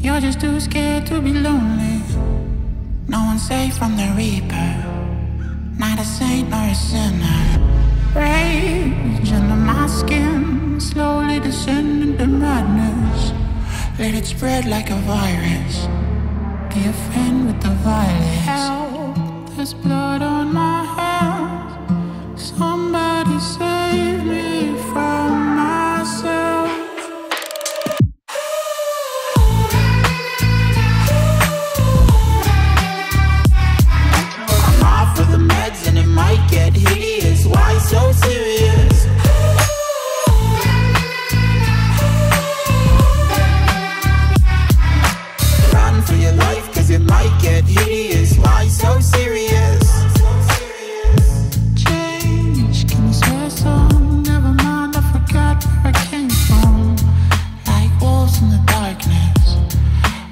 You're just too scared to be lonely. No one's safe from the reaper, not a saint nor a sinner. Rage under my skin, slowly descending to madness. Let it spread like a virus. Be a friend with the violence. Help, there's blood on my hands. Somebody save me from myself. I'm off of the meds and it might get hideous. Why so serious? Run for your life, cause it might get hideous. Why so serious? Change, can you swear some? Never mind, I forgot where I came from. Like wolves in the darkness,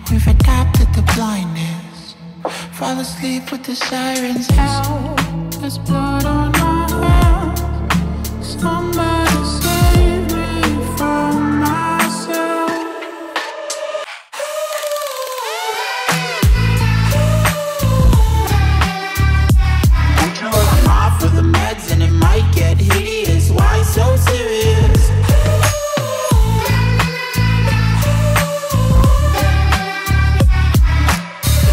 we've adapted to blindness. Fall asleep with the sirens out. There's blood on my hands. Somebody save me from myself. I'm off of the meds and it might get hideous. Why so serious?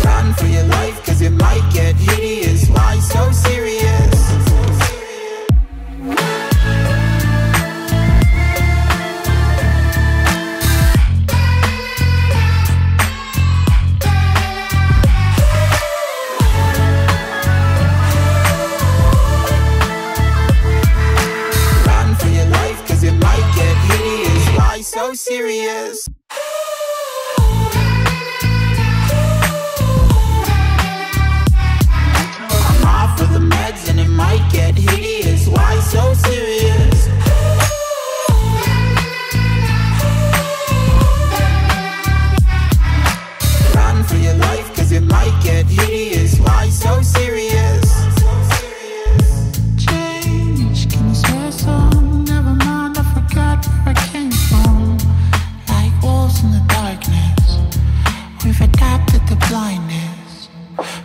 Run for your life, cause it might get hideous. Why so serious? Run for your life, cause it might get hideous. Why so serious? I'm off of the meds and it might get hideous. Why so serious? Run for your life, cause it might get hideous. Why so serious? Change, can you swear some? Never mind, I forgot where I came from. Like wolves in the darkness, we've adapted to blindness.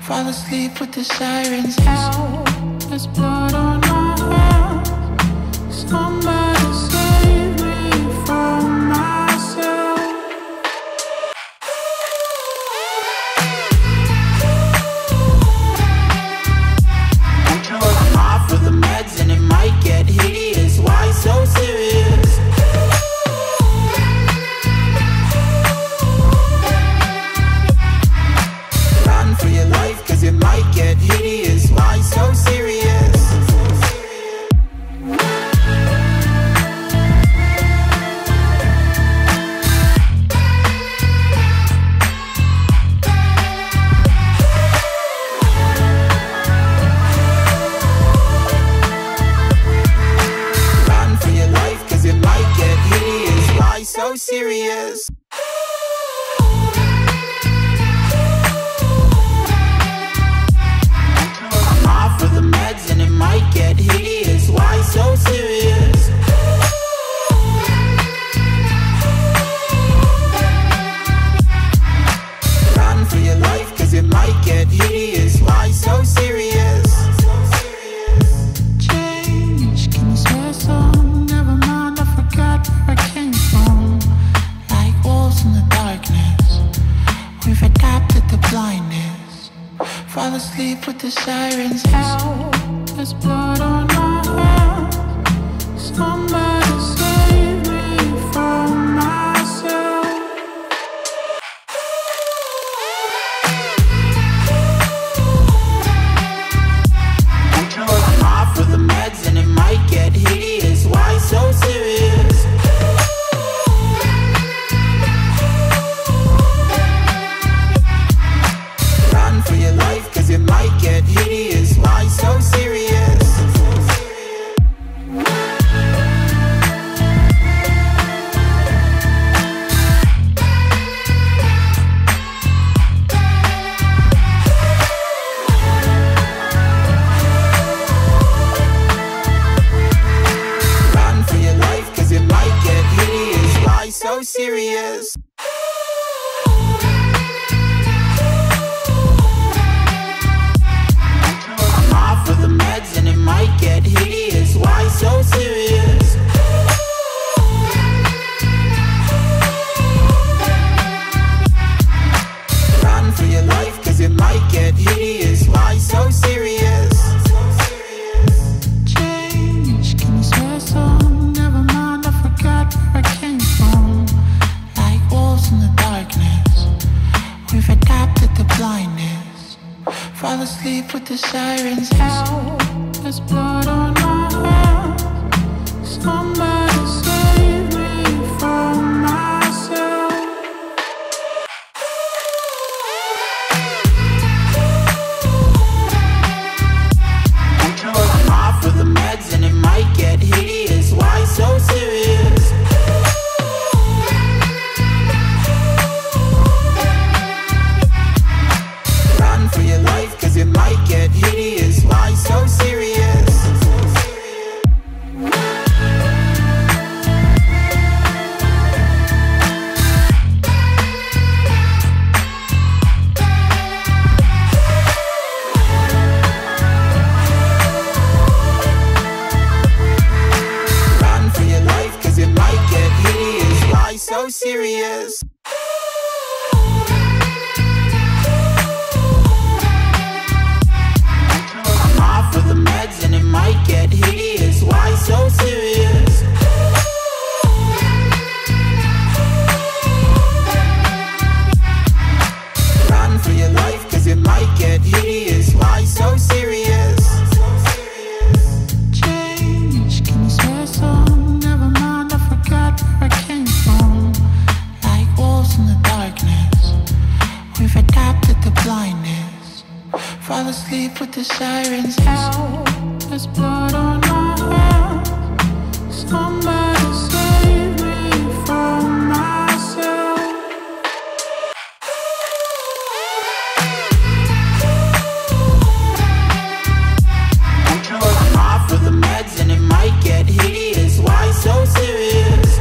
Fall asleep with the sirens out. There's blood on my hands. Somebody save me from myself. I'm off of the meds and it might get hideous. Why so serious? Run for your life, cause it might get hideous. Why so serious? Run for your life, cause it might get hideous. Why so serious? I'm off of the meds and it might get hideous. Why so serious? Run for your life, cause it might get hideous. Why so serious? Change, can you swear some? Never mind, I forgot where I came from. Like wolves in the darkness, we've adapted to blindness. Fall asleep with the sirens out. There's blood on my hands. Somebody save me from myself. I'm off of the meds and it might get hideous. Why so serious? Run for your life, cause it might get hideous. Why so serious? asleep with the sirens out. There's blood on my hands. Somebody save me from myself. I'm off of the meds and it might get hideous. Why so serious? Run for your life, cause it might get hideous. Why so serious? Run for your life, cause it might get hideous. Why so serious? I'm off of the meds and it might get hideous. Why so serious? Run for your life, cause it might get hideous. Why so serious? Change, can you swear some? Never mind, I forgot where I came from. Like wolves in the darkness, we've adapted to blindness. Fall asleep with the sirens out. There's blood on my hands. Somebody save me from myself. I'm off of the meds and it might get hideous. Why so serious?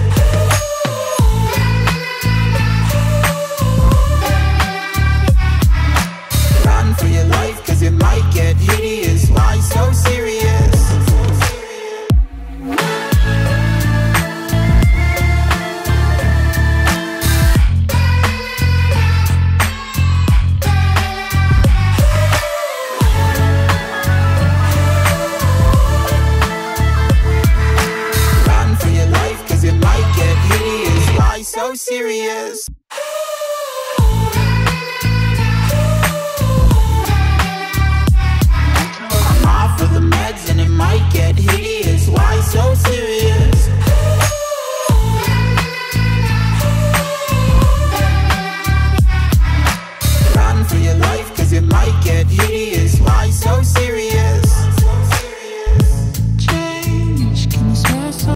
Run for your life, cause it might get hideous. Why so serious? Run for your life, cause it might get hideous. Why so serious? I'm off of the meds and it might get hideous. Why so serious? Run for your life, cause it might get hideous.